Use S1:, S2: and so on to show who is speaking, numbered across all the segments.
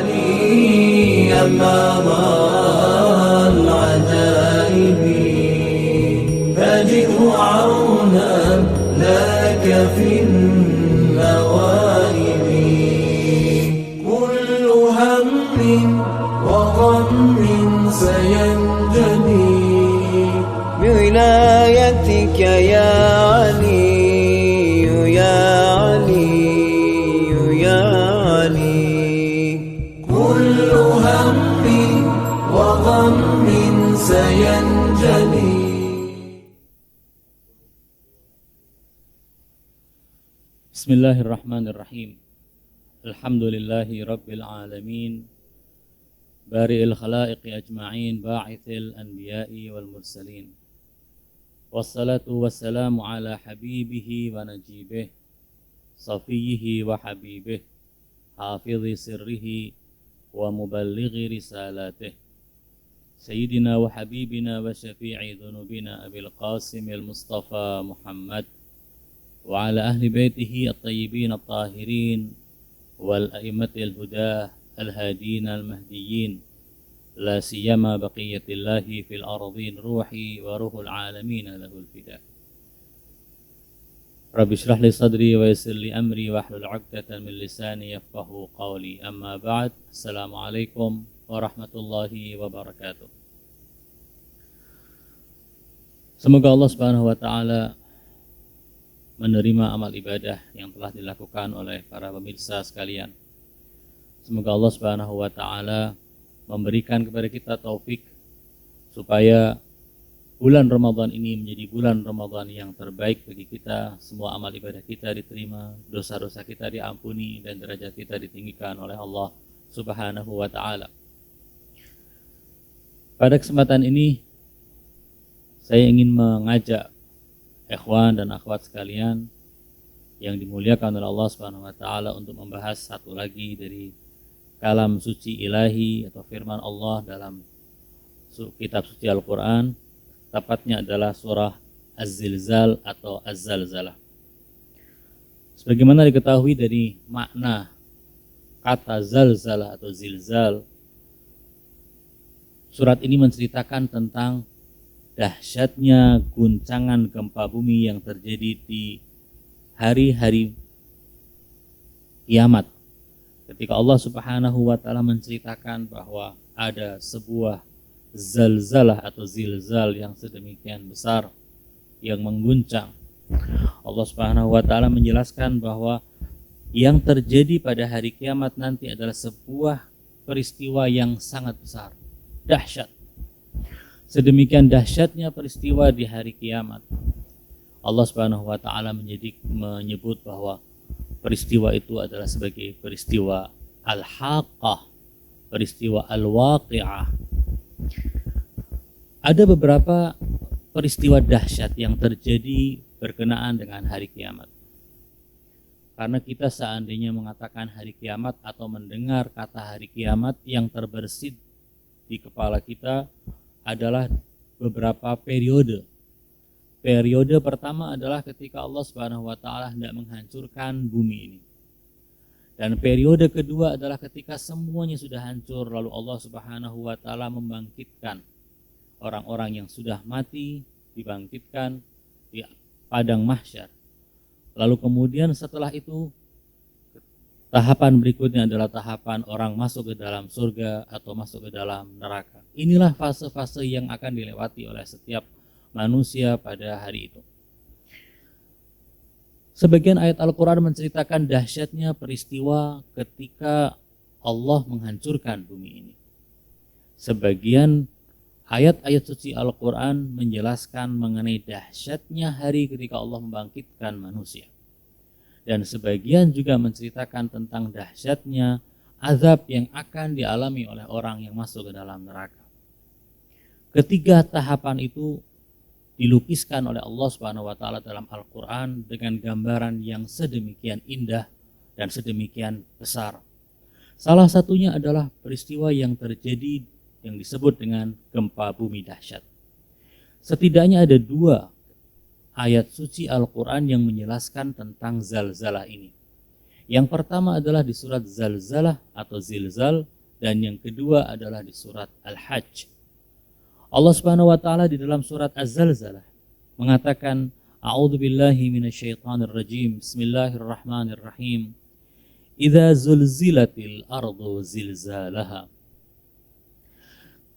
S1: يا ماضى العجائب فجئ عونا لك في النوائب كل هم وغم سينجلي
S2: بولايتك يا علي يا علي يا علي
S1: كل هم وغم سينجلي.
S3: Bismillahirrahmanirrahim. Alhamdulillahi rabbil alamin. Bari'il khalaiqi ajma'in, ba'ithil anbiya'i wal mursalin. Wassalatu wassalamu ala habibihi wa najibih, safiyihi wa habibih, hafidhi sirrihi wa muballighi risalatih, Sayyidina wa habibina wa syafi'i dhunubina Abil Qasim al-Mustafa Muhammad wa ala ahli baitihi at-tayyibin at-tahirin wal a'immatil hudah al-hadin al-mahdiyyin la siyama baqiyatillahi fil ardhin ruhi wa ruhul alamin lahul fida. Rabbi shrah li sadri wa yassir li amri wa hlul 'uqdatam min lisani yafqahu qawli. Amma ba'd. Assalamualaikum warahmatullahi wabarakatuh. Semoga Allah Subhanahu wa taala menerima amal ibadah yang telah dilakukan oleh para pemirsa sekalian. Semoga Allah Subhanahu wa taala memberikan kepada kita taufik supaya bulan Ramadan ini menjadi bulan Ramadan yang terbaik bagi kita. Semua amal ibadah kita diterima, dosa-dosa kita diampuni, dan derajat kita ditinggikan oleh Allah Subhanahu wa taala. Pada kesempatan ini saya ingin mengajak ikhwan dan akhwat sekalian yang dimuliakan oleh Allah Subhanahu wa taala untuk membahas satu lagi dari kalam suci ilahi atau firman Allah dalam kitab suci Al-Qur'an, tepatnya adalah surah Az-Zilzal atau Az-Zalzalah. Sebagaimana diketahui dari makna kata zalzalah atau zilzal, surat ini menceritakan tentang dahsyatnya guncangan gempa bumi yang terjadi di hari-hari kiamat, ketika Allah Subhanahu wa taala menceritakan bahwa ada sebuah zalzalah atau zilzal yang sedemikian besar yang mengguncang. Allah Subhanahu wa taala menjelaskan bahwa yang terjadi pada hari kiamat nanti adalah sebuah peristiwa yang sangat besar, dahsyat. Sedemikian dahsyatnya peristiwa di hari kiamat, Allah Subhanahu wa taala menyebut bahwa peristiwa itu adalah sebagai peristiwa al-haqqah, peristiwa al-waqi'ah. Ada beberapa peristiwa dahsyat yang terjadi berkenaan dengan hari kiamat. Karena kita seandainya mengatakan hari kiamat atau mendengar kata hari kiamat, yang terbersit di kepala kita adalah beberapa periode. Periode pertama adalah ketika Allah Subhanahu wa taala hendak menghancurkan bumi ini. Dan periode kedua adalah ketika semuanya sudah hancur, lalu Allah Subhanahu wa taala membangkitkan orang-orang yang sudah mati, dibangkitkan di padang mahsyar. Lalu kemudian setelah itu tahapan berikutnya adalah tahapan orang masuk ke dalam surga atau masuk ke dalam neraka. Inilah fase-fase yang akan dilewati oleh setiap manusia pada hari itu. Sebagian ayat Al-Quran menceritakan dahsyatnya peristiwa ketika Allah menghancurkan bumi ini. Sebagian ayat-ayat suci Al-Quran menjelaskan mengenai dahsyatnya hari ketika Allah membangkitkan manusia. Dan sebagian juga menceritakan tentang dahsyatnya azab yang akan dialami oleh orang yang masuk ke dalam neraka. Ketiga tahapan itu dilukiskan oleh Allah Subhanahu wa taala dalam Al-Qur'an dengan gambaran yang sedemikian indah dan sedemikian besar. Salah satunya adalah peristiwa yang terjadi yang disebut dengan gempa bumi dahsyat. Setidaknya ada dua ayat suci Al-Qur'an yang menjelaskan tentang zalzalah ini. Yang pertama adalah di surat Zalzalah atau Zilzal, dan yang kedua adalah di surat Al-Hajj. Allah Subhanahu wa taala di dalam surat Az-Zalzalah mengatakan, A'udzubillahi minasyaitonirrajim. Bismillahirrahmanirrahim. Idza zulzilatil ardu zilzalaha.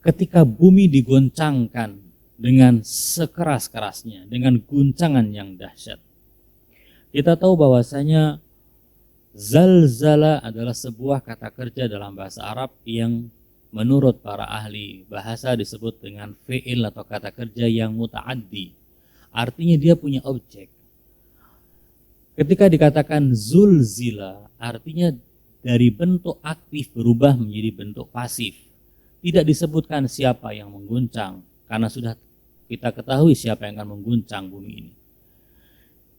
S3: Ketika bumi digoncangkan dengan sekeras-kerasnya, dengan guncangan yang dahsyat. Kita tahu bahwasanya zalzala adalah sebuah kata kerja dalam bahasa Arab yang menurut para ahli bahasa disebut dengan fi'il atau kata kerja yang muta'addi. Artinya dia punya objek. Ketika dikatakan zulzila, artinya dari bentuk aktif berubah menjadi bentuk pasif. Tidak disebutkan siapa yang mengguncang, karena sudah kita ketahui siapa yang akan mengguncang bumi ini.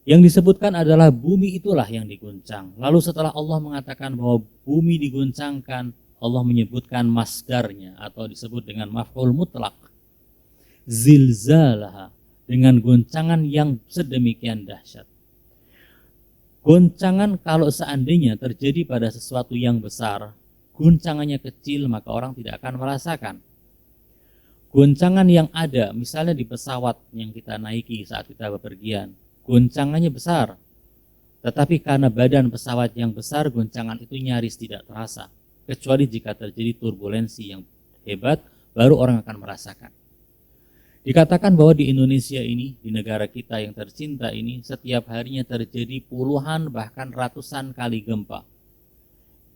S3: Yang disebutkan adalah bumi itulah yang diguncang. Lalu setelah Allah mengatakan bahwa bumi diguncangkan, Allah menyebutkan masdarnya atau disebut dengan maf'ul mutlak. Zilzalaha, dengan goncangan yang sedemikian dahsyat. Goncangan kalau seandainya terjadi pada sesuatu yang besar, goncangannya kecil maka orang tidak akan merasakan. Goncangan yang ada misalnya di pesawat yang kita naiki saat kita bepergian, goncangannya besar, tetapi karena badan pesawat yang besar, goncangan itu nyaris tidak terasa. Kecuali jika terjadi turbulensi yang hebat, baru orang akan merasakan. Dikatakan bahwa di Indonesia ini, di negara kita yang tercinta ini, setiap harinya terjadi puluhan bahkan ratusan kali gempa.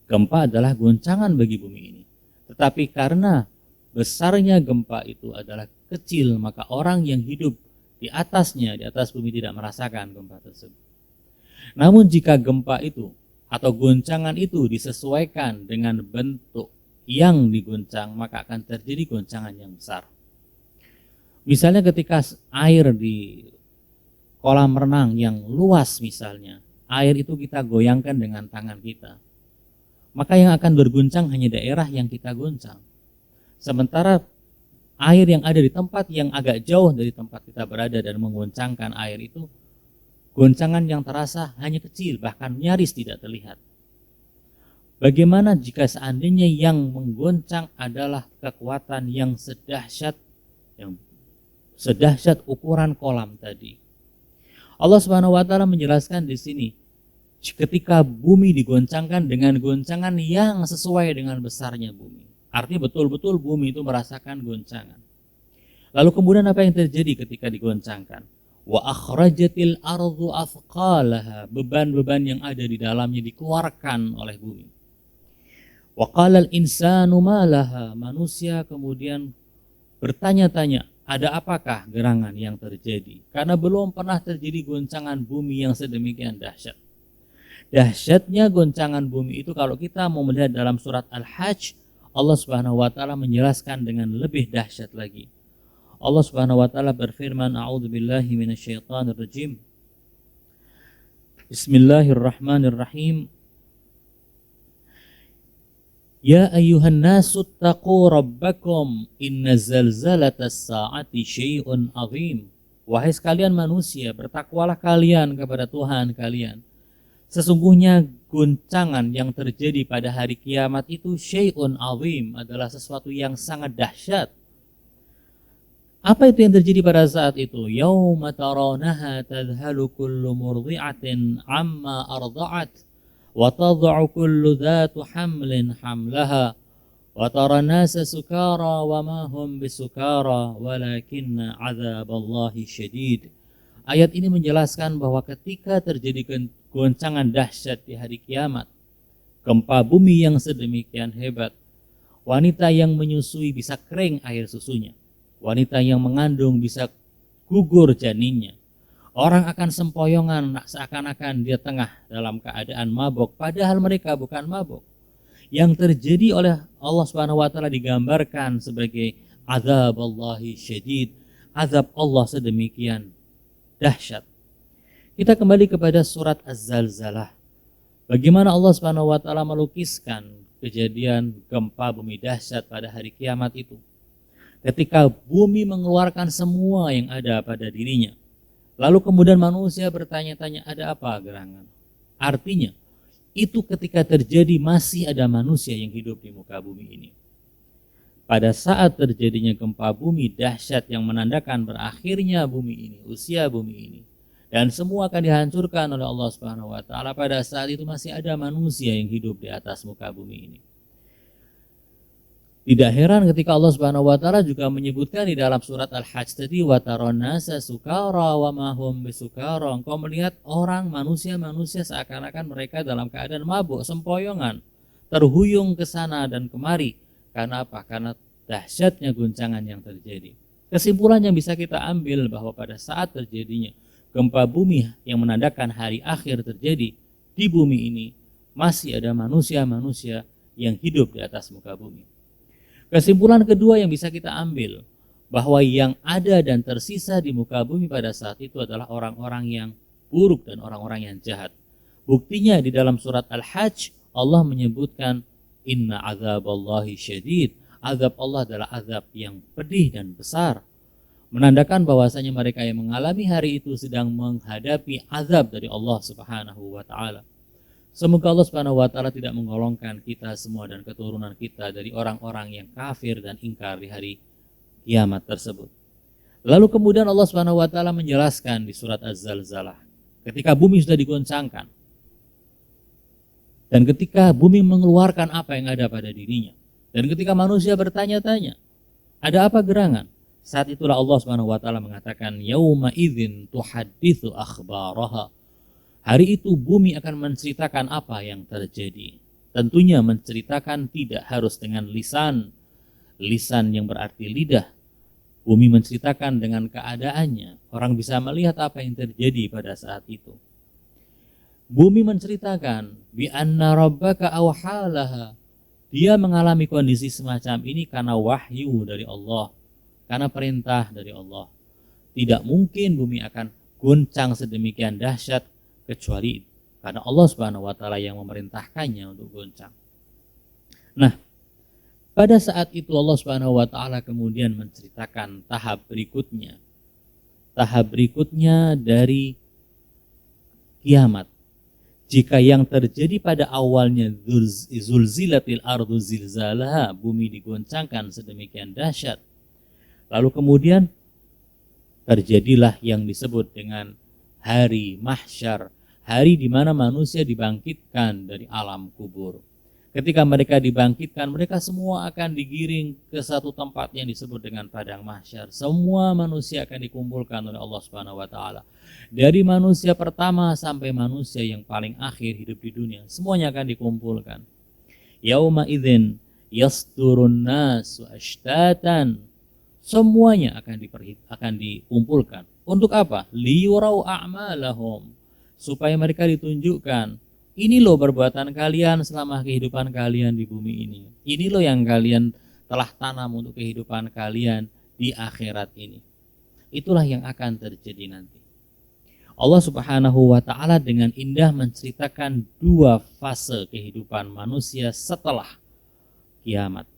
S3: Gempa adalah goncangan bagi bumi ini. Tetapi karena besarnya gempa itu adalah kecil, maka orang yang hidup di atasnya, di atas bumi tidak merasakan gempa tersebut. Namun jika gempa itu atau goncangan itu disesuaikan dengan bentuk yang diguncang, maka akan terjadi goncangan yang besar. Misalnya ketika air di kolam renang yang luas misalnya, air itu kita goyangkan dengan tangan kita, maka yang akan berguncang hanya daerah yang kita goncang. Sementara air yang ada di tempat yang agak jauh dari tempat kita berada dan menggoncangkan air itu, goncangan yang terasa hanya kecil, bahkan nyaris tidak terlihat. Bagaimana jika seandainya yang menggoncang adalah kekuatan yang sedahsyat ukuran kolam tadi? Allah Subhanahu wa taala menjelaskan di sini, ketika bumi digoncangkan dengan goncangan yang sesuai dengan besarnya bumi. Artinya betul-betul bumi itu merasakan goncangan. Lalu kemudian apa yang terjadi ketika digoncangkan? Wa akhrajatil ardu athqalaha, beban-beban yang ada di dalamnya dikeluarkan oleh bumi. Wa qalal insanu ma laha, manusia kemudian bertanya-tanya, ada apakah gerangan yang terjadi? Karena belum pernah terjadi goncangan bumi yang sedemikian dahsyat. Dahsyatnya goncangan bumi itu kalau kita mau melihat dalam surat Al-Hajj, Allah Subhanahu wa taala menjelaskan dengan lebih dahsyat lagi. Allah Subhanahu wa taala berfirman, A'udzubillahi minasyaitonirrajim. Bismillahirrahmanirrahim. Ya ayyuhan nasu taqu rabbakum inna zalzalatas sa'ati syai'un 'azim. Wahai sekalian manusia, bertakwalah kalian kepada Tuhan kalian. Sesungguhnya goncangan yang terjadi pada hari kiamat itu syai'un 'azim, adalah sesuatu yang sangat dahsyat. Apa itu yang terjadi pada saat itu? Yauma tarawnaha tadhalu kullu murdi'atin amma arda'at wa tad'u kullu dhatu hamlin hamlaha wa tara nasa sukara wa ma hum bisukara walakinna 'adzaballahi syadid. Ayat ini menjelaskan bahwa ketika terjadi goncangan dahsyat di hari kiamat, gempa bumi yang sedemikian hebat, wanita yang menyusui bisa kering air susunya. Wanita yang mengandung bisa gugur janinnya. Orang akan sempoyongan seakan-akan dia tengah dalam keadaan mabuk, padahal mereka bukan mabuk. Yang terjadi oleh Allah Subhanahu wa taala digambarkan sebagai adzaballahi syadid, azab Allah sedemikian dahsyat. Kita kembali kepada surat Az-Zalzalah. Bagaimana Allah Subhanahu wa taala melukiskan kejadian gempa bumi dahsyat pada hari kiamat itu. Ketika bumi mengeluarkan semua yang ada pada dirinya. Lalu kemudian manusia bertanya-tanya, ada apa gerangan? Artinya, itu ketika terjadi masih ada manusia yang hidup di muka bumi ini. Pada saat terjadinya gempa bumi dahsyat yang menandakan berakhirnya bumi ini, usia bumi ini, dan semua akan dihancurkan oleh Allah Subhanahu wa taala, pada saat itu masih ada manusia yang hidup di atas muka bumi ini. Tidak heran ketika Allah Subhanahu wa taala juga menyebutkan di dalam surat Al-Hajj tadi, wa tarannasa sukara wa ma hum bisukara. Engkau melihat orang manusia seakan-akan mereka dalam keadaan mabuk, sempoyongan, terhuyung ke sana dan kemari. Karena apa? Karena dahsyatnya guncangan yang terjadi. Kesimpulan yang bisa kita ambil bahwa pada saat terjadinya gempa bumi yang menandakan hari akhir terjadi di bumi ini, masih ada manusia-manusia yang hidup di atas muka bumi. Kesimpulan kedua yang bisa kita ambil, bahwa yang ada dan tersisa di muka bumi pada saat itu adalah orang-orang yang buruk dan orang-orang yang jahat. Buktinya di dalam surat Al-Hajj, Allah menyebutkan, Inna azaballahi syadid. Azab Allah adalah azab yang pedih dan besar, menandakan bahwasanya mereka yang mengalami hari itu sedang menghadapi azab dari Allah Subhanahu wa taala. Semoga Allah Subhanahu wa taala tidak menggolongkan kita semua dan keturunan kita dari orang-orang yang kafir dan ingkar di hari kiamat tersebut. Lalu kemudian Allah Subhanahu wa taala menjelaskan di surat Az-Zalzalah, ketika bumi sudah digoncangkan dan ketika bumi mengeluarkan apa yang ada pada dirinya, dan ketika manusia bertanya-tanya, ada apa gerangan? Saat itulah Allah Subhanahu wa taala mengatakan, yauma idzin tuhadditsu akhbaraha. Hari itu bumi akan menceritakan apa yang terjadi. Tentunya menceritakan tidak harus dengan lisan yang berarti lidah. Bumi menceritakan dengan keadaannya. Orang bisa melihat apa yang terjadi pada saat itu. Bumi menceritakan bi anna rabbaka awhalaha. Dia mengalami kondisi semacam ini karena wahyu dari Allah, karena perintah dari Allah. Tidak mungkin bumi akan goncang sedemikian dahsyat kecuali karena Allah Subhanahu wa taala yang memerintahkannya untuk goncang. Nah, pada saat itu Allah Subhanahu wa taala kemudian menceritakan tahap berikutnya. Tahap berikutnya dari kiamat. Jika yang terjadi pada awalnya zulzilatil ardu zilzalaha, bumi digoncangkan sedemikian dahsyat, lalu kemudian terjadilah yang disebut dengan hari mahsyar, hari di mana manusia dibangkitkan dari alam kubur. Ketika mereka dibangkitkan, mereka semua akan digiring ke satu tempat yang disebut dengan padang mahsyar. Semua manusia akan dikumpulkan oleh Allah Subhanahu wa taala. Dari manusia pertama sampai manusia yang paling akhir hidup di dunia, semuanya akan dikumpulkan. Yauma idzin yasdurun nas ashtatan. Semuanya akan dikumpulkan. Untuk apa? Liyurau a'malahum. Supaya mereka ditunjukkan, ini loh perbuatan kalian selama kehidupan kalian di bumi ini. Ini loh yang kalian telah tanam untuk kehidupan kalian di akhirat ini. Itulah yang akan terjadi nanti. Allah Subhanahu wa taala dengan indah menceritakan dua fase kehidupan manusia setelah kiamat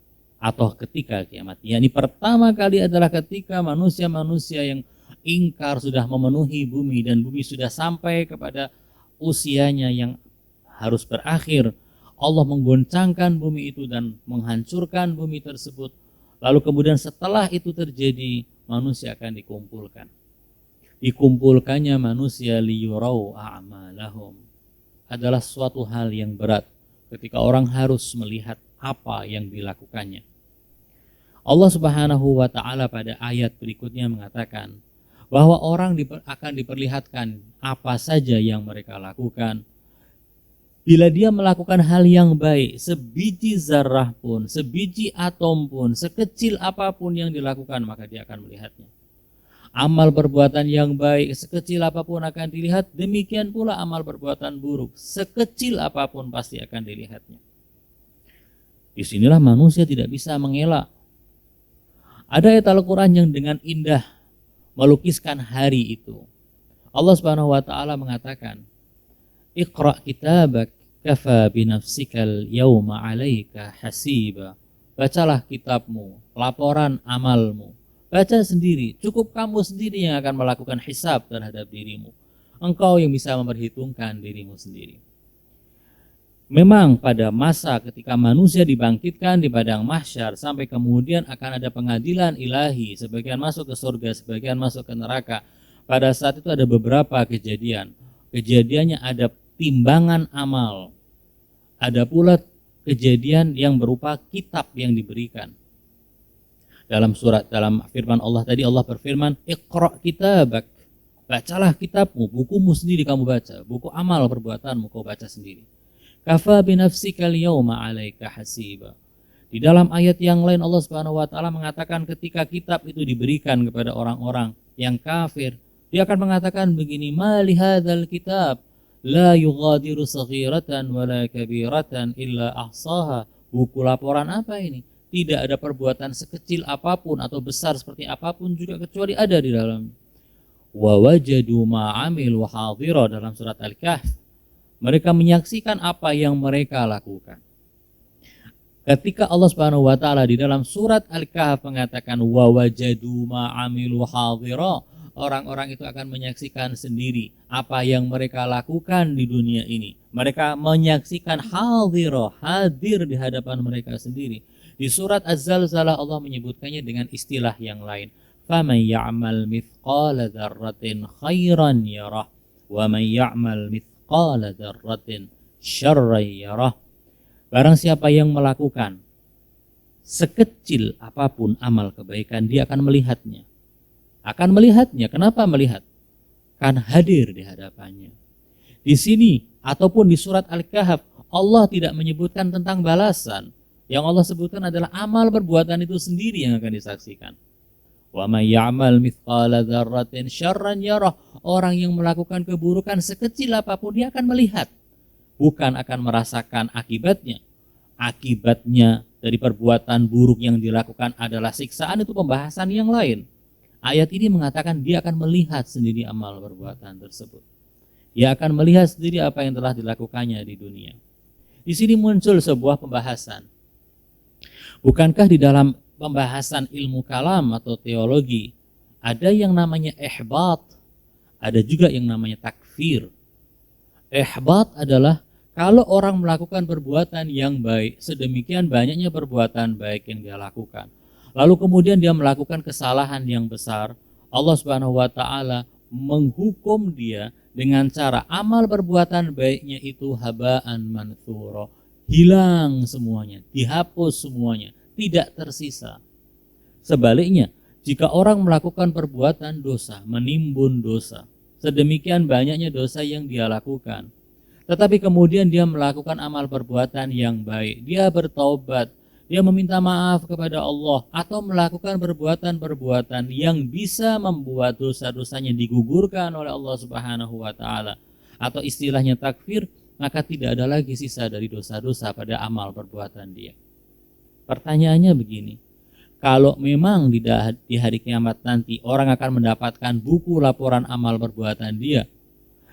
S3: atau ketika kiamat. Yani pertama kali adalah ketika manusia-manusia yang ingkar sudah memenuhi bumi dan bumi sudah sampai kepada usianya yang harus berakhir. Allah menggoncangkan bumi itu dan menghancurkan bumi tersebut. Lalu kemudian setelah itu terjadi, manusia akan dikumpulkan. Dikumpulkannya manusia liyurau a'malahum adalah suatu hal yang berat ketika orang harus melihat apa yang dilakukannya. Allah Subhanahu wa taala pada ayat berikutnya mengatakan bahwa orang akan diperlihatkan apa saja yang mereka lakukan. Bila dia melakukan hal yang baik, sebiji zarrah pun, sebiji atom pun, sekecil apapun yang dilakukan, maka dia akan melihatnya. Amal perbuatan yang baik, sekecil apapun akan dilihat, demikian pula amal perbuatan buruk, sekecil apapun pasti akan dilihatnya. Disinilah manusia tidak bisa mengelak. Ada ayat Al-Quran yang dengan indah melukiskan hari itu. Allah Subhanahu wa taala mengatakan, Iqra kitabak kafa binafsikal yawma 'alaika hasiba. Bacalah kitabmu, laporan amalmu. Baca sendiri, cukup kamu sendiri yang akan melakukan hisab terhadap dirimu. Engkau yang bisa memperhitungkan dirimu sendiri. memang pada masa ketika manusia dibangkitkan di padang mahsyar sampai kemudian akan ada pengadilan ilahi, sebagian masuk ke surga, sebagian masuk ke neraka. Pada saat itu ada beberapa kejadian. Kejadiannya ada timbangan amal. Ada pula kejadian yang berupa kitab yang diberikan. Dalam firman Allah tadi, Allah berfirman, "Iqra' kitabak." Bacalah kitabmu, bukumu sendiri kamu baca, buku amal perbuatanmu kau baca sendiri. Kafa binafsika al-yawma 'alaika hasiba. Di dalam ayat yang lain Allah Subhanahu wa taala mengatakan ketika kitab itu diberikan kepada orang-orang yang kafir, dia akan mengatakan begini, "Ma li hadzal kitab la yughadiru saghiratan wala kabiratan illa ahsaha." Buku laporan apa ini? Tidak ada perbuatan sekecil apapun atau besar seperti apapun juga kecuali ada di dalamnya. Wa wajadu ma 'amilu hadira, dalam surat Al-Kahf. Mereka menyaksikan apa yang mereka lakukan. Ketika Allah Subhanahu wa taala di dalam surat Al-Kahf mengatakan wa wajadu ma 'amilu hadira, orang-orang itu akan menyaksikan sendiri apa yang mereka lakukan di dunia ini. Mereka menyaksikan hadira, hadir di hadapan mereka sendiri. Di surat Az-Zalzalah Allah menyebutkannya dengan istilah yang lain. فَمَنْ يَعْمَلْ مِثْقَالَ ذَرَّةٍ خَيْرًا يَرَهُ وَمَنْ يَعْمَلْ مِثْقَالَ ذَرَّةٍ شَرًّا يَرَهُ. Barang siapa yang melakukan sekecil apapun amal kebaikan, dia akan melihatnya. Akan melihatnya. Kenapa melihat? Kan hadir di hadapannya. Di sini ataupun di surat Al-Kahf Allah tidak menyebutkan tentang balasan. Yang Allah sebutkan adalah amal perbuatan itu sendiri yang akan disaksikan. Wa may ya'mal mithqala dzarratin syarran yarah. Orang yang melakukan keburukan sekecil apapun dia akan melihat, bukan akan merasakan akibatnya. Akibatnya dari perbuatan buruk yang dilakukan adalah siksaan, itu pembahasan yang lain. Ayat ini mengatakan dia akan melihat sendiri amal perbuatan tersebut. Dia akan melihat sendiri apa yang telah dilakukannya di dunia. Di sini muncul sebuah pembahasan. Bukankah di dalam pembahasan ilmu kalam atau teologi ada yang namanya ihbat, ada juga yang namanya takfir. Ihbat adalah kalau orang melakukan perbuatan yang baik, sedemikian banyaknya perbuatan baik yang dia lakukan, lalu kemudian dia melakukan kesalahan yang besar, Allah Subhanahu wa taala menghukum dia dengan cara amal perbuatan baiknya itu habaan manthura, hilang semuanya, dihapus semuanya, tidak tersisa. Sebaliknya, jika orang melakukan perbuatan dosa, menimbun dosa, sedemikian banyaknya dosa yang dia lakukan, tetapi kemudian dia melakukan amal perbuatan yang baik, dia bertaubat, dia meminta maaf kepada Allah, atau melakukan perbuatan-perbuatan yang bisa membuat dosa-dosanya digugurkan oleh Allah Subhanahu wa taala, atau istilahnya takfir, maka tidak ada lagi sisa dari dosa-dosa pada amal perbuatan dia. Pertanyaannya begini, kalau memang di hari kiamat nanti orang akan mendapatkan buku laporan amal perbuatan dia,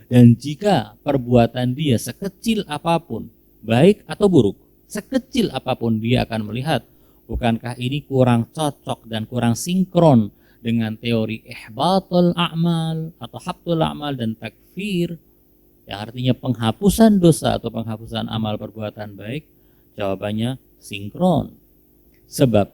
S3: dan jika perbuatan dia sekecil apapun, baik atau buruk, sekecil apapun dia akan melihat, bukankah ini kurang cocok dan kurang sinkron dengan teori ihbatul a'mal atau habtul a'mal dan takfir, yang artinya penghapusan dosa atau penghapusan amal perbuatan baik? Jawabannya sinkron. Sebab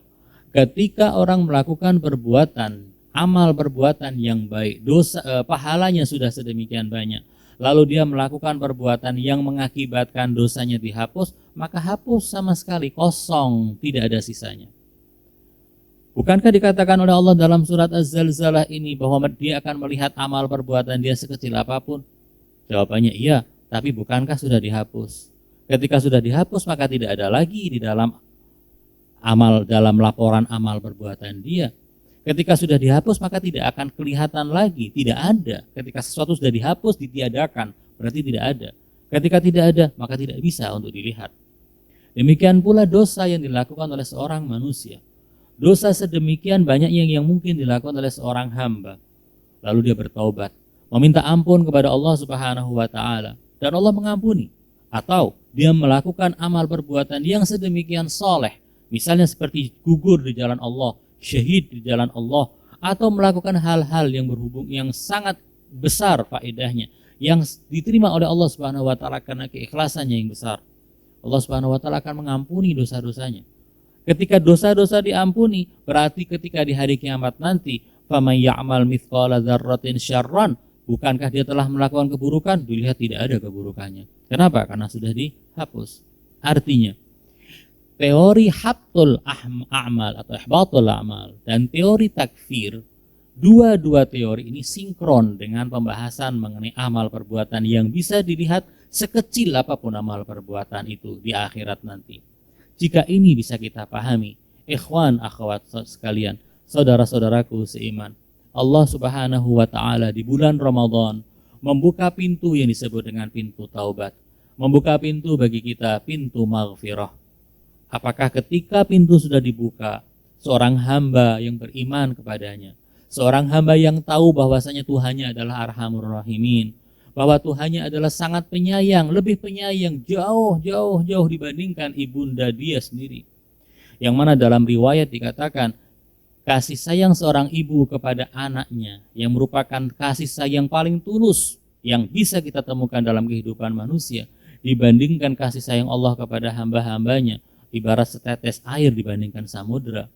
S3: ketika orang melakukan perbuatan, amal perbuatan yang baik, dosa pahalanya sudah sedemikian banyak, lalu dia melakukan perbuatan yang mengakibatkan dosanya dihapus, maka hapus sama sekali, kosong, tidak ada sisanya. Bukankah dikatakan oleh Allah dalam surat Az-Zalzalah ini bahwa dia akan melihat amal perbuatan dia sekecil apapun? Jawabannya iya, tapi bukankah sudah dihapus? Ketika sudah dihapus maka tidak ada lagi di dalam laporan amal perbuatan dia. Ketika sudah dihapus maka tidak akan kelihatan lagi, tidak ada. Ketika sesuatu sudah dihapus, ditiadakan, berarti tidak ada. Ketika tidak ada maka tidak bisa untuk dilihat. Demikian pula dosa yang dilakukan oleh seorang manusia. Dosa sedemikian banyak yang mungkin dilakukan oleh seorang hamba. Lalu dia bertaubat, meminta ampun kepada Allah Subhanahu wa taala, dan Allah mengampuni. Atau dia melakukan amal perbuatan yang sedemikian soleh, misalnya seperti gugur di jalan Allah, syahid di jalan Allah, atau melakukan hal-hal yang berhubung yang sangat besar faedahnya, yang diterima oleh Allah Subhanahu wa taala karena keikhlasannya yang besar. Allah Subhanahu wa taala akan mengampuni dosa-dosanya. Ketika dosa-dosa diampuni, berarti ketika di hari kiamat nanti, faman ya'mal mithqala dzarratin syarran, bukankah dia telah melakukan keburukan? Dilihat tidak ada keburukannya. Kenapa? Karena sudah dihapus. Artinya, teori habtul a'mal atau ihbatul a'mal dan teori takfir, dua-dua teori ini sinkron dengan pembahasan mengenai amal perbuatan yang bisa dilihat sekecil apapun amal perbuatan itu di akhirat nanti. Jika ini bisa kita pahami, ikhwan akhwat sekalian, saudara-saudaraku seiman, Allah Subhanahu wa taala di bulan Ramadan membuka pintu yang disebut dengan pintu taubat, membuka pintu bagi kita, pintu maghfirah. Apakah ketika pintu sudah dibuka, seorang hamba yang beriman kepadanya, seorang hamba yang tahu bahwasanya Tuhannya adalah Arhamur Rahimin, bahwa Tuhannya adalah sangat penyayang, lebih penyayang jauh dibandingkan ibunda dia sendiri. Yang mana dalam riwayat dikatakan kasih sayang seorang ibu kepada anaknya yang merupakan kasih sayang paling tulus yang bisa kita temukan dalam kehidupan manusia dibandingkan kasih sayang Allah kepada hamba-hambanya ibarat setetes air dibandingkan samudera.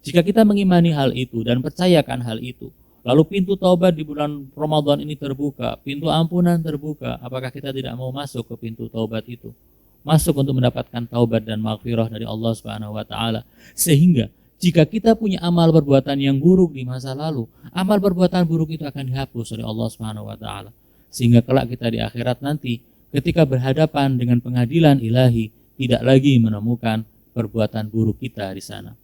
S3: Jika kita mengimani hal itu dan percayakan hal itu, lalu pintu taubat di bulan Ramadan ini terbuka, pintu ampunan terbuka, apakah kita tidak mau masuk ke pintu taubat itu? Masuk untuk mendapatkan taubat dan maghfirah dari Allah Subhanahu wa taala. Sehingga jika kita punya amal perbuatan yang buruk di masa lalu, amal perbuatan buruk itu akan dihapus oleh Allah Subhanahu wa taala. Sehingga kelak kita di akhirat nanti ketika berhadapan dengan pengadilan ilahi tidak lagi menemukan perbuatan buruk kita di sana.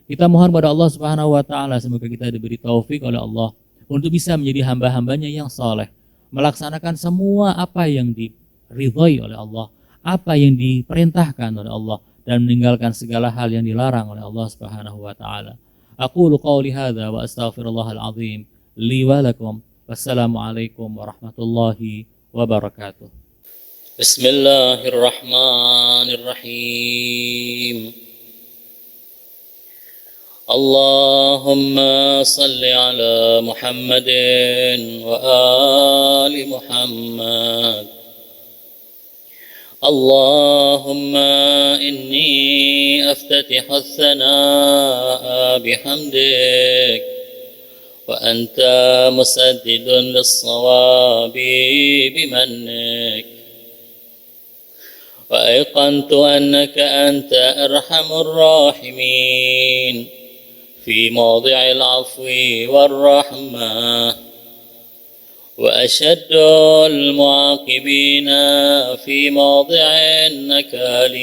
S3: Kita mohon pada Allah Subhanahu wa taala semoga kita diberi taufik oleh Allah untuk bisa menjadi hamba-hambanya yang saleh, melaksanakan semua apa yang diridhai oleh Allah, apa yang diperintahkan oleh Allah dan meninggalkan segala hal yang dilarang oleh Allah Subhanahu wa taala. Aqulu qawli hadza wa astaghfirullahal azim li wa lakum. Wassalamualaikum warahmatullahi wabarakatuh. Bismillahirrahmanirrahim. اللهم صل على محمد وآل محمد. اللهم إني أفتتح الثناء بحمدك وأنت مسدد للصواب بمنك، وأيقنت أنك أنت أرحم الراحمين في موضع العفو والرحمة، وأشد المعاقبين في موضع النكال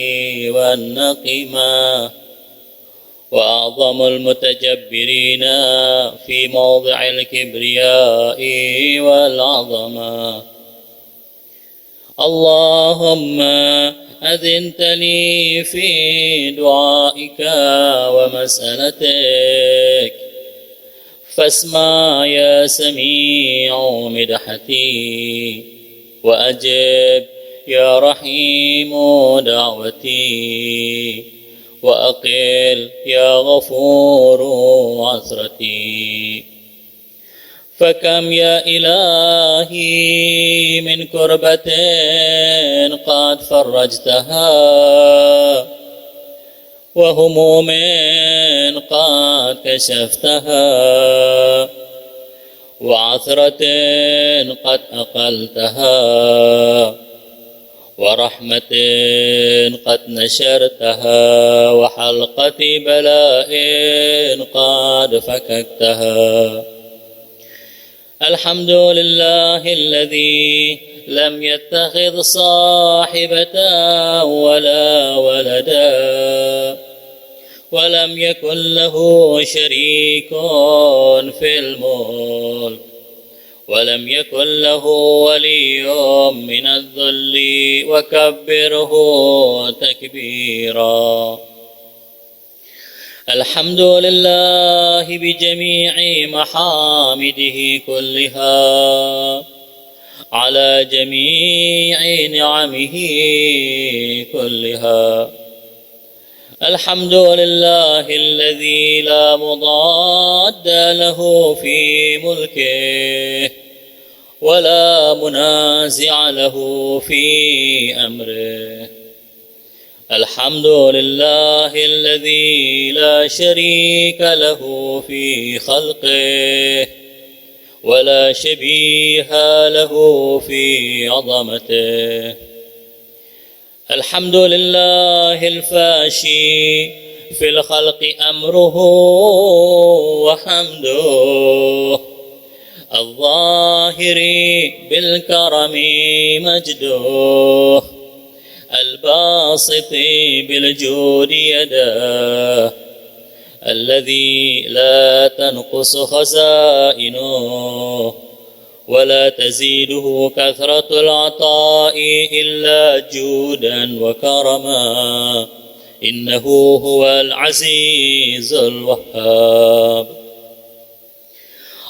S3: والنقمة، وأعظم المتجبرين في موضع الكبرياء والعظمة. اللهم أذنت لي في دعائك ومسألتك، فاسمع يا سميع مدحتي، وأجب يا رحيم دعوتي، وأقل يا غفور عثرتي. فكم يا إلهي من كربة قد فرجتها، وهموم قد كشفتها، وعثرة قد أقلتها، ورحمة قد نشرتها، وحلقة بلاء قد فككتها. الحمد لله الذي لم يتخذ صاحبة ولا ولدا، ولم يكن له شريك في الملك، ولم يكن له ولي من الذل، وكبره تكبيرا. الحمد لله بجميع محامده كلها، على جميع نعمه كلها. الحمد لله الذي لا مضاد له في ملكه، ولا منازع له في أمره. الحمد لله الذي لا شريك له في خلقه ولا شبيه له في عظمته. الحمد لله الفاشي في الخلق أمره وحمده، الظاهر بالكرم مجده، الباسط بالجود يداه، الذي لا تنقص خزائنه ولا تزيده كثرة العطاء إلا جودا وكرما، إنه هو العزيز الوهاب.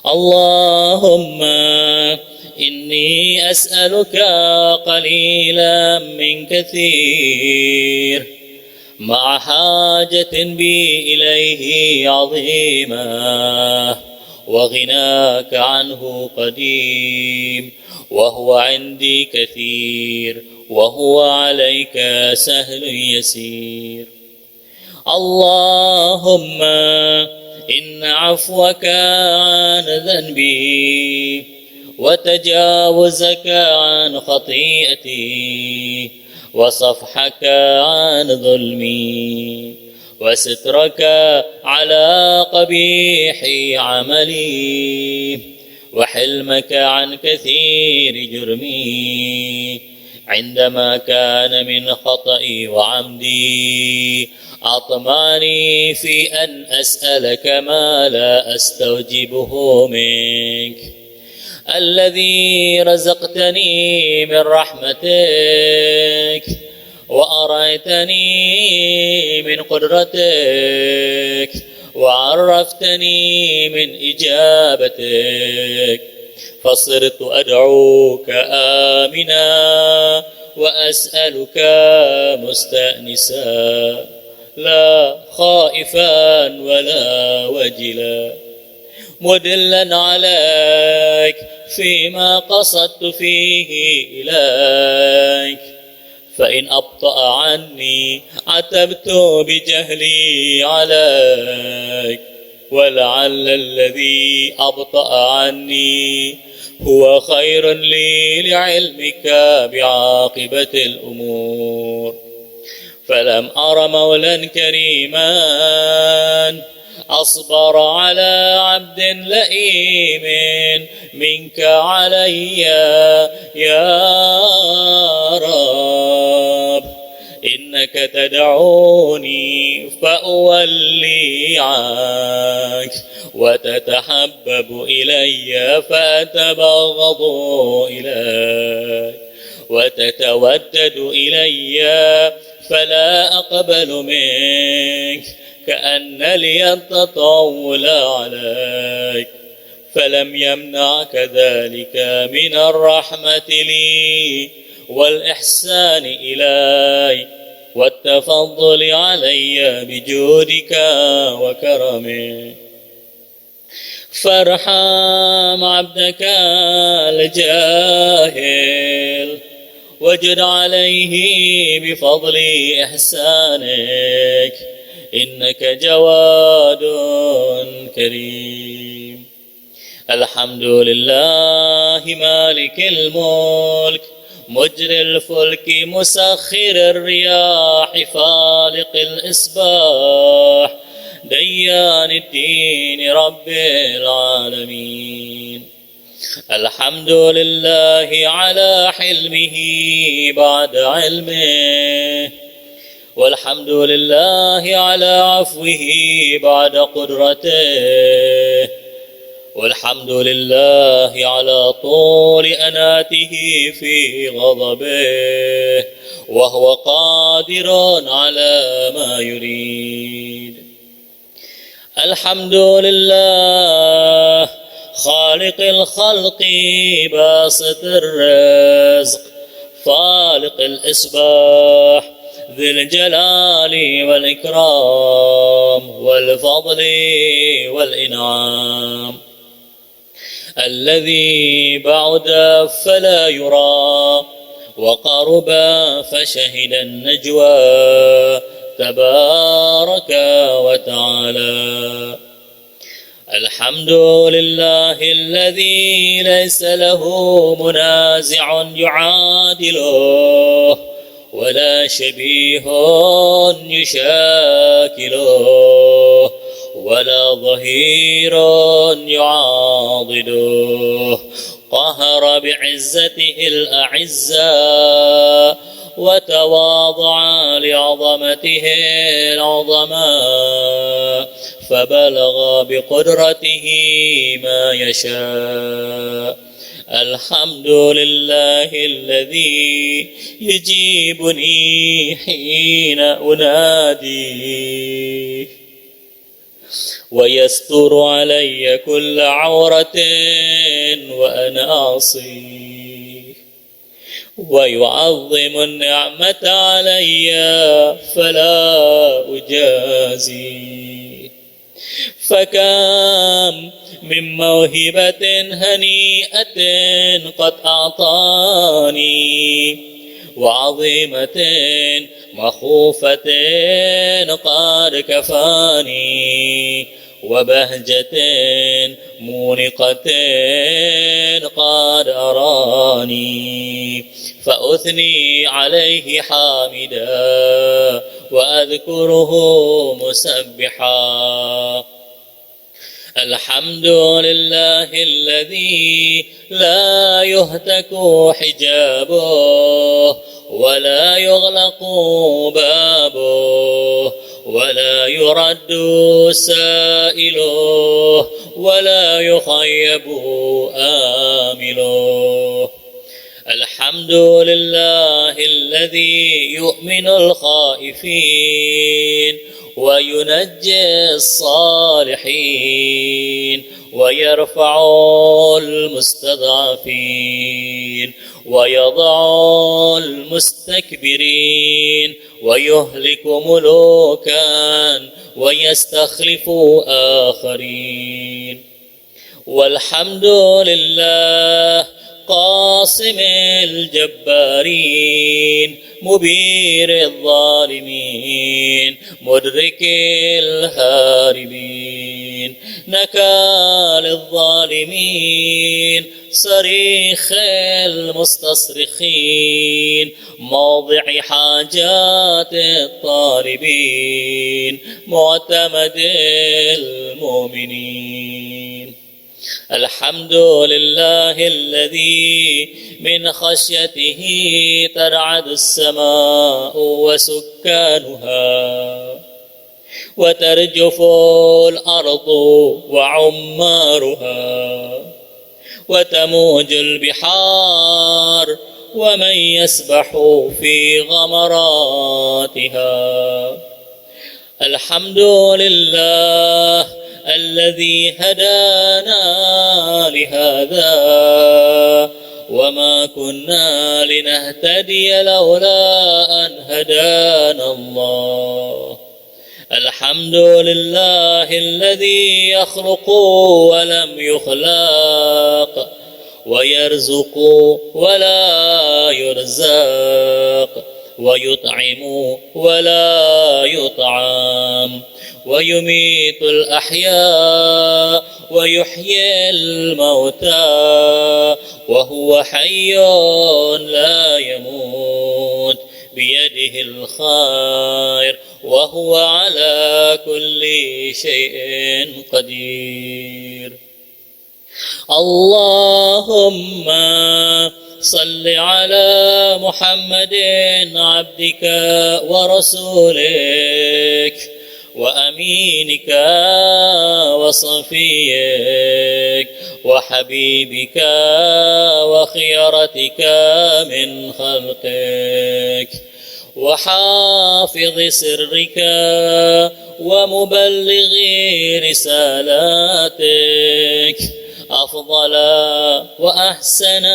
S3: اللهم إني أسألك قليلا من كثير مع حاجة بي إليه عظيمة، وغناك عنه قديم، وهو عندي كثير، وهو عليك سهل يسير. اللهم إن عفوك عن ذنبي وتجاوزك عن خطيئتي وصفحك عن ظلمي وسترك على قبيح عملي وحلمك عن كثير جرمي، عندما كان من خطئي وعمدي أطمعني في أن أسألك ما لا أستوجبه منك، الذي رزقتني من رحمتك وأريتني من قدرتك وعرفتني من إجابتك، فصرت أدعوك آمنا وأسألك مستأنسا، لا خائفا ولا وجلا، مدلا عليك فيما قصدت فيه إليك، فإن أبطأ عني عتبت بجهلي عليك، ولعل الذي أبطأ عني هو خير لي لعلمك بعاقبة الأمور. فلم أر مولا كريما أصبر على عبد لئيم منك علي يا رب، إنك تدعوني فأولي عنك وتتحبب إلي فأتبغض إليك وتتودد إلي فلا أقبل منك، كأن لي التطاول عليك، فلم يمنعك ذلك من الرحمة لي والإحسان إلي والتفضل علي بجودك وكرمك. فارحم عبدك الجاهل وجد عليه بفضل إحسانك، إنك جواد كريم. الحمد لله مالك الملك مجري الفلك مسخر الرياح فالق الإصباح ديان الدين رب العالمين. الحمد لله على حلمه بعد علمه، والحمد لله على عفوه بعد قدرته، والحمد لله على طول أناته في غضبه، وهو قادر على ما يريد. الحمد لله خالق الخلق باسط الرزق فالق الإصباح ذي الجلال والإكرام والفضل والإنعام، الذي بعد فلا يرى وقربا فشهد النجوى تبارك وتعالى. الحمد لله الذي ليس له منازع يعادله ولا شبيه يشاكله ولا ظهير يعاضده. قهر بعزته الأعزاء وتواضع لعظمته العظماء فبلغ بقدرته ما يشاء. الحمد لله الذي يجيبني حين أناديه ويستر علي كل عورة وأنا أعصيه ويعظم النعمة علي فلا أجازيه. فكم من موهبة هنيئة قد أعطاني وعظيمة مخوفة قد كفاني وبهجة مونقة قد أراني فأثني عليه حامدا وأذكره مسبحا. الحمد لله الذي لا يهتك حجابه ولا يغلق بابه ولا يرد سائله ولا يخيب آمله. الحمد لله الذي يؤمن الخائفين وينجي الصالحين ويرفع المستضعفين ويضع المستكبرين ويهلك ملوكا ويستخلف آخرين. والحمد لله قاصم الجبارين مبير الظالمين مدرك الهاربين نكال الظالمين صريخ المستصرخين موضع حاجات الطالبين معتمد المؤمنين. الحمد لله الذي من خشيته ترعد السماء وسكانها وترجف الأرض وعمارها وتموج البحار ومن يسبح في غمراتها. الحمد لله الذي هدانا لهذا وما كنا لنهتدي لولا أن هدانا الله. الحمد لله الذي يخلق ولم يخلق ويرزق ولا يرزق ويطعم ولا يطعم ويميت الأحياء ويحيي الموتى وهو حي لا يموت بيده الخير وهو على كل شيء قدير. اللهم صل على محمد عبدك ورسولك وأمينك وصفيك وحبيبك وخيرتك من خلقك وحافظ سرك ومبلغ رسالاتك أفضل وأحسن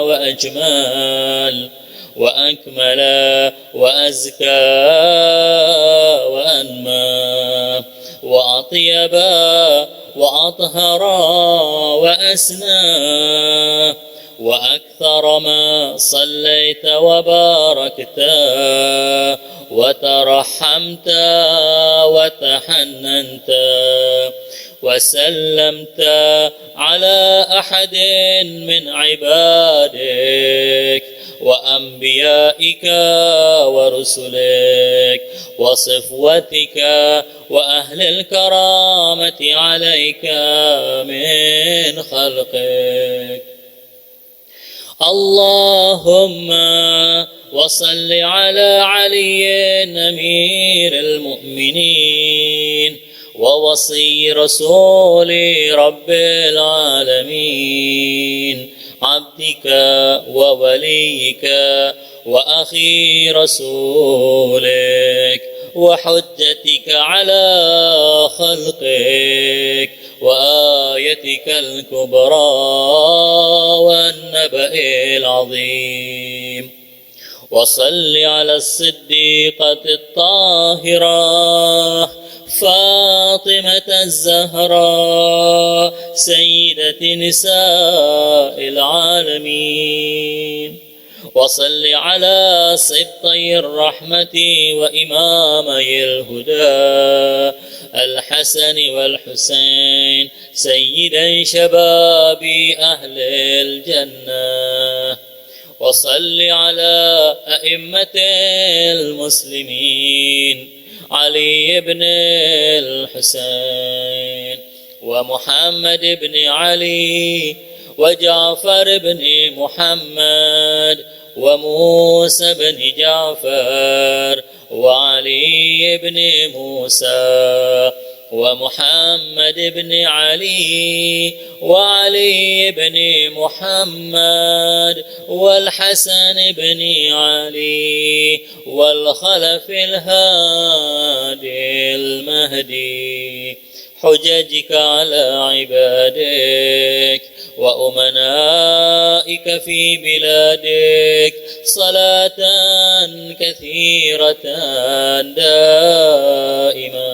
S3: وأجمل وأكمل وأزكى وأنمى وأطيب وأطهر وأسنى وأكثر ما صليت وباركت وترحمت وتحننت وسلمت على أحد من عبادك وأنبيائك ورسلك وصفوتك وأهل الكرامة عليك من خلقك. اللهم وصل على علي أمير المؤمنين ووصي رسول رب العالمين، عبدك ووليك وأخي رسولك وحجتك على خلقك وآيتك الكبرى والنبأ العظيم. وصل على الصديقة الطاهرة فاطمة الزهراء سيدة نساء العالمين. وصل على سبطي الرحمة وإمامي الهدى الحسن والحسين سيدا شباب أهل الجنة. وصل على أئمة المسلمين علي بن الحسين ومحمد بن علي وجعفر بن محمد وموسى بن جعفر وعلي بن موسى ومحمد بن علي وعلي بن محمد والحسن بن علي والخلف الهادي المهدي، حججك على عبادك وأمنائك في بلادك صلاة كثيرة دائمة.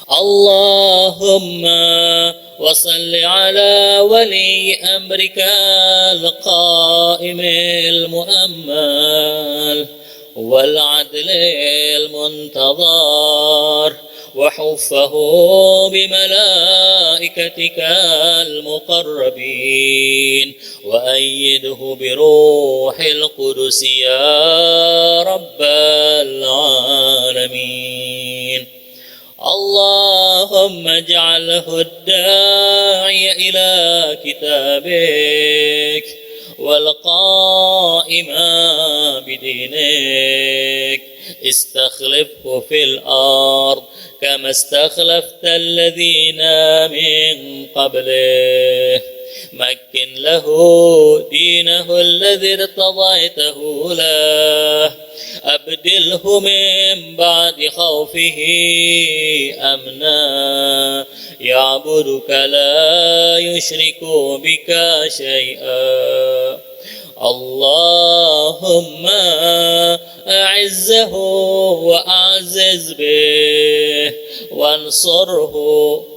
S3: اللهم وصل على ولي أمرك القائم المؤمل والعدل المنتظر وحفه بملائكتك المقربين وأيده بروح القدس يا رب العالمين. اللهم اجعله الداعي إلى كتابك والقائم بدينك، استخلفه في الأرض كما استخلفت الذين من قبله. مكن له دينه الذي ارتضيته له، أبدله من بعد خوفه أمنا، يعبدك لا يشرك بك شيئا. اللهم أعزه وأعزز به، وانصره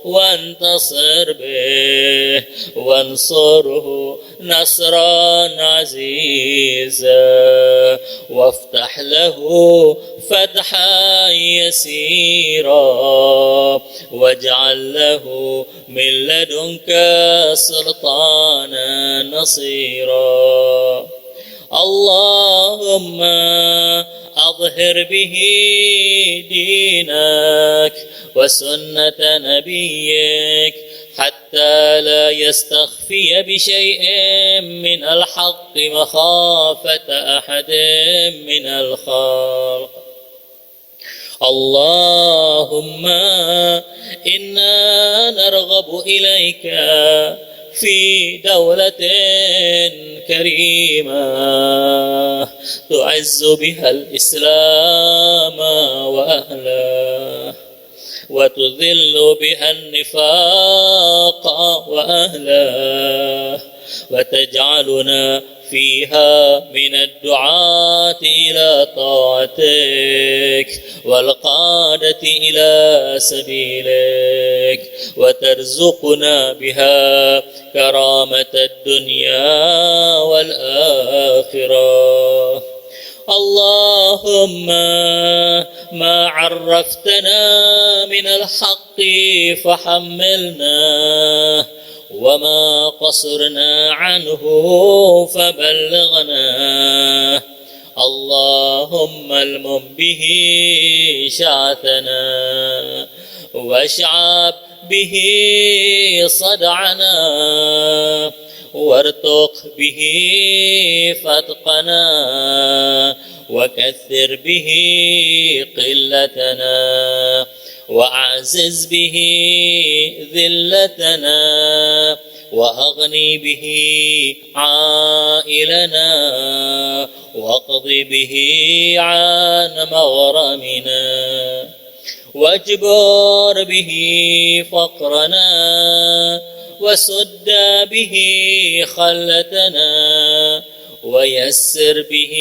S3: وانتصر به، وانصره نصرا عزيزا، وافتح له فتحا يسيرا، واجعل له من لدنك سلطانا نصيرا. اللهم أظهر به دينك وسنة نبيك حتى لا يستخفي بشيء من الحق مخافة أحد من الخلق. اللهم إنا نرغب إليك في دولة كريمة تعز بها الإسلام وأهله، وتذل بها النفاق وأهله، وتجعلنا فيها من الدعاة إلى طاعتك والقادة إلى سبيلك. وترزقنا بها كرامة الدنيا والآخرة. اللهم ما عرفتنا من الحق فحملنا، وما قصرنا عنه فبلغنا. اللهم المم به شعثنا، واشعب به صدعنا، وارتق به فتقنا، وكثر به قلتنا، وأعزز به ذلتنا، وأغني به عائلنا، واقض به عن مغرمنا، واجبر به فقرنا، وسد به خلتنا، ويسر به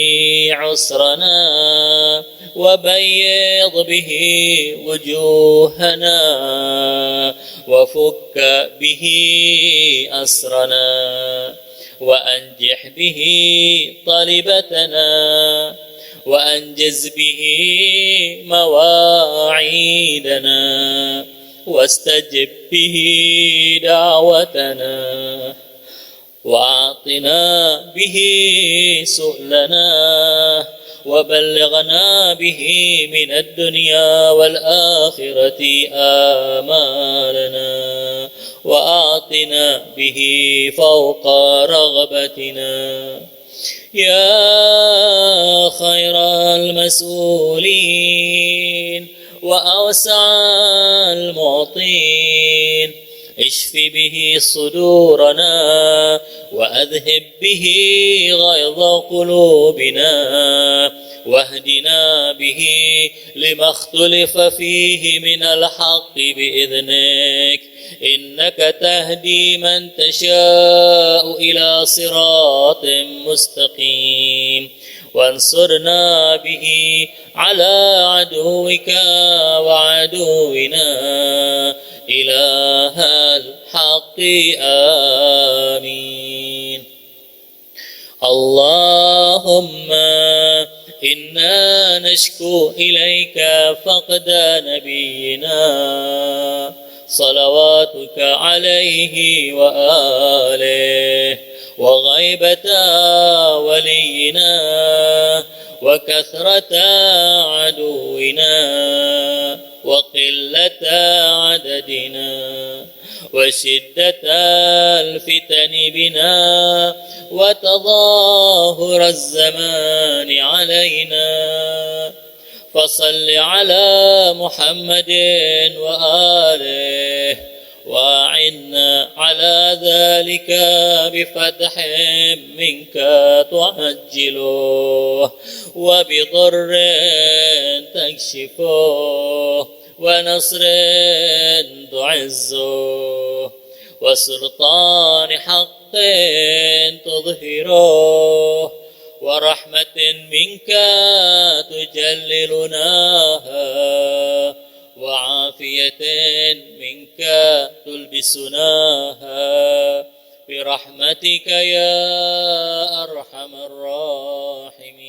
S3: عسرنا، وبيض به وجوهنا، وفك به أسرنا، وأنجح به طلبتنا، وأنجز به مواعيدنا، واستجب به دعوتنا، وأعطنا به سؤلنا، وبلغنا به من الدنيا والآخرة آمالنا، وأعطنا به فوق رغبتنا. يا خير المسؤولين وأوسع المعطين، اشف به صدورنا، وأذهب به غيظ قلوبنا، واهدنا به لما اختلف فيه من الحق بإذنك، إنك تهدي من تشاء إلى صراط مستقيم. وانصرنا به على عدوك وعدونا إله الحق. آمين. اللهم إنا نشكو إليك فقد نبينا صلواتك عليه وآله، وغيبة ولينا، وكثرة عدونا، وقلة عددنا، وشدة الفتن بنا، وتظاهر الزمان علينا. فصل على محمد وآله، وأعنا على ذلك بفتح منك تعجله، وبضر تكشفه، ونصر تعزه، وسلطان حق تظهره، ورحمة منك تجللناها، وعافية منك تلبسناها، برحمتك يا أرحم الراحمين.